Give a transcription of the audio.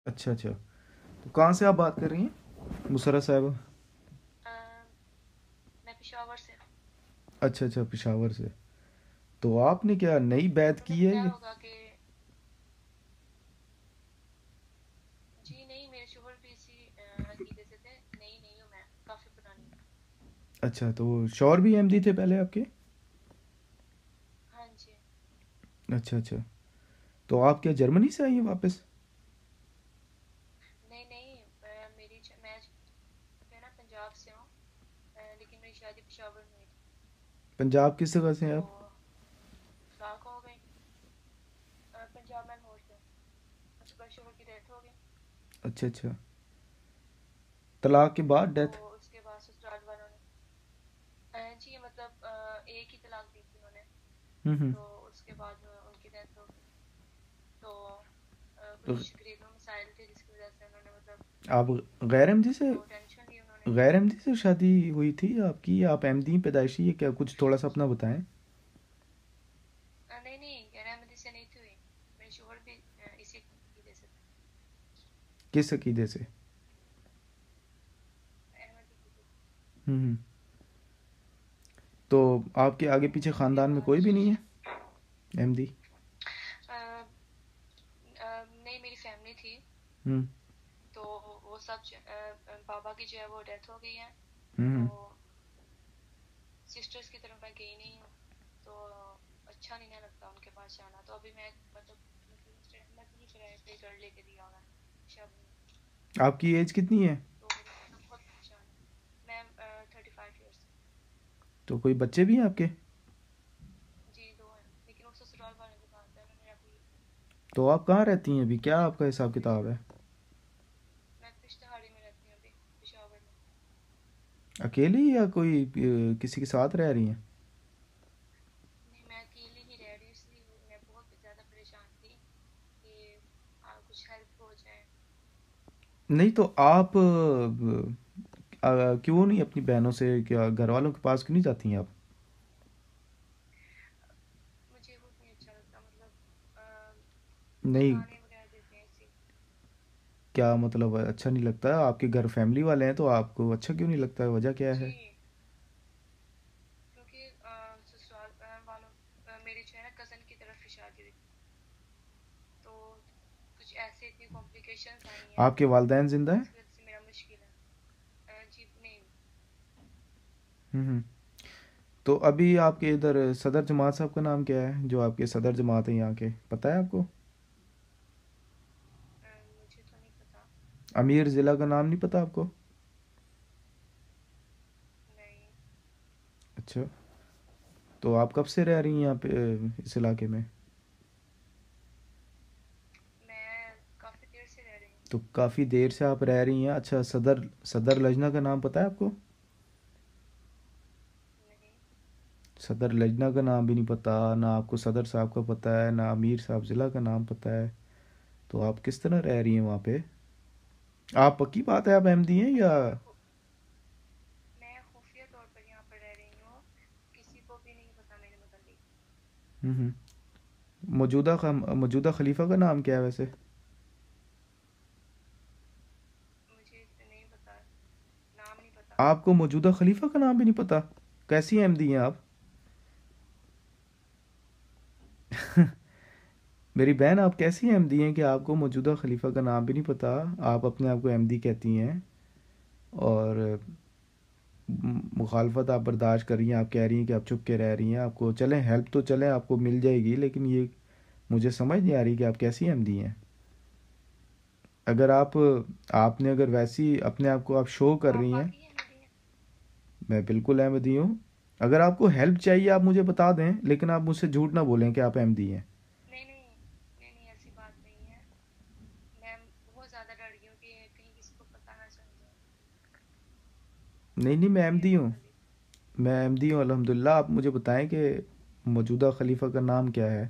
अच्छा अच्छा। तो कहाँ से आप बात कर रही हैं मुसर्रा साहब? अ, मैं पेशावर से। अच्छा अच्छा, पेशावर से। तो आपने क्या नई बैत आपने की है बताया ये? होगा कि जी नहीं, मेरे शोहर भी इसी अकीदे से थे। नई नहीं हूँ मैं, काफी पुरानी हूँ। अच्छा, तो शौहर भी अहमदी थे पहले आपके? हाँ जी। अच्छा अच्छा। तो आप क्या जर्मनी से आई हैं वापस? नहीं नहीं, मैं जो है ना पंजाब से हूँ। लेकिन मेरी शादी पेशावर में हुई थी। पंजाब किस जगह से तो हैं आप? तलाक हो गई। पंजाब में मोड़ से हूँ। उसके बाद शोहर की डेथ हो गई। अच्छा अच्छा। तलाक के बाद तो डेथ? उसके बाद ससुराल वालों ने जी मतलब एक ही तलाक दी थी उन्होंने। हम्म। तो उसके बाद उनकी डेथ हो गई। तो तो कुछ घरेलू मसाइल थे जिसकी वजह से उन्होंने मतलब आप गैर अहमदी से, तो टेंशन ली उन्होंने। गैर अहमदी से शादी हुई थी आपकी, आप अहमदी पैदाइशी है क्या? कुछ थोड़ा सा अपना बताएं। नहीं नहीं, गैर अहमदी से नहीं थी हुई। मेरे शोहर भी इसी अकीदे से थे। किस अकीदे से? अहमदी अकीदे से। हम्म। तो आपके आगे तो पीछे उसके ख़ानदान में बाद कोई भी नहीं है अहमदी? नहीं, मेरी फैमिली थी। हम्म तो वो सब पापा की जो है वो डेथ हो गई है। तो हम्म। सिस्टर्स की तरफ मैं गई नहीं हूँ। तो अच्छा नहीं ना लगता उनके पास जाना। तो अभी मैं मतलब दूसरे शहर पे घर लेके दिया हुआ है शब में। आपकी एज कितनी है? तो मेरे मतलब बहुत परेशान है। मैं 35 ईयर्स। तो कोई बच्चे भी हैं आपके? जी दो हैं, लेकिन वो ससुराल वाले के पास है। उन्होंने अभी तो आप कहाँ रहती हैं अभी, क्या मैं आपका हिसाब किताब है? मैं पिश्तहाड़ी में रहती हूँ अभी, पेशावर में। अकेली या कोई किसी के साथ रह रही हैं? नहीं, मैं अकेली ही रह रही हूँ। इसलिए मैं बहुत ज़्यादा परेशान थी कि कुछ हेल्प हो जाए। नहीं तो आप क्यों नहीं अपनी बहनों से, क्या घर वालों के पास क्यों नहीं जाती हैं आप? मुझे वो नहीं अच्छा लगता मतलब वो नहीं, ताने वगैरह देते हैं इसी। क्या मतलब अच्छा नहीं लगता? आपके घर फैमिली वाले हैं तो आपको अच्छा क्यों नहीं लगता, वजह क्या जी है? क्योंकि ससुराल वालों मेरी जो है ना कज़न की तरफ की शादी हुई थी। तो कुछ ऐसे इतनी कॉम्प्लिकेशंस आई हैं आपके वालदैन जिंदा हैं? जिसकी वजह से मेरा मुश्किल है। जी नहीं। हम्म। तो अभी आपके इधर सदर जमात साहब का नाम क्या है, जो आपके सदर जमात है यहाँ के, पता है आपको? मुझे तो नहीं पता। अमीर ज़िला का नाम नहीं पता आपको? नहीं। अच्छा। तो आप कब से रह रही हैं यहाँ पे, इस इलाके में? मैं काफ़ी देर से रह रही हूँ। तो काफ़ी देर से आप रह रही हैं। अच्छा, सदर सदर लजना का नाम पता है आपको? नहीं। सदर लजना का नाम भी नहीं पता ना आपको, सदर साहब का पता है ना अमीर साहब ज़िला का नाम पता है? तो आप किस तरह रह रही हैं वहाँ पे? आप पक्की बात है आप अहमदी हैं या? मैं खुफिया तौर पर यहाँ पर रह रही हूँ। किसी को भी नहीं पता मेरे मतलब। हम्म। मौजूदा खलीफा का नाम क्या है वैसे? मुझे नहीं पता, नाम नहीं पता। आपको मौजूदा खलीफा का नाम भी नहीं पता? कैसी अहमदी हैं आप? मेरी बहन, आप कैसी अहमदी हैं कि आपको मौजूदा खलीफा का नाम भी नहीं पता? आप अपने आप को अहमदी कहती हैं और मुखालफत आप बर्दाश्त कर रही हैं, आप कह रही हैं कि आप चुप के रह रही हैं। आपको चलें हेल्प तो चलें आपको मिल जाएगी, लेकिन ये मुझे समझ नहीं आ रही कि आप कैसी अहमदी हैं। अगर आपने अगर वैसी अपने आप को आप शो कर आप रही हैं। वाकई अहमदी हैं? मैं बिल्कुल अहमदी हूँ। अगर आपको हेल्प चाहिए आप मुझे बता दें, लेकिन आप मुझसे झूठ ना बोलें कि आप अहमदी हैं। नहीं नहीं, नहीं नहीं, ऐसी बात नहीं है। मैं बहुत ज़्यादा डर गई हूँ कि कहीं किसी को पता ना चल जाए नहीं नहीं, मैं मेरे अहमदी हूँ। मतलब। मैं अहमदी हूँ अल्हम्दुलिल्लाह। आप मुझे बताएं कि मौजूदा खलीफा का नाम क्या है?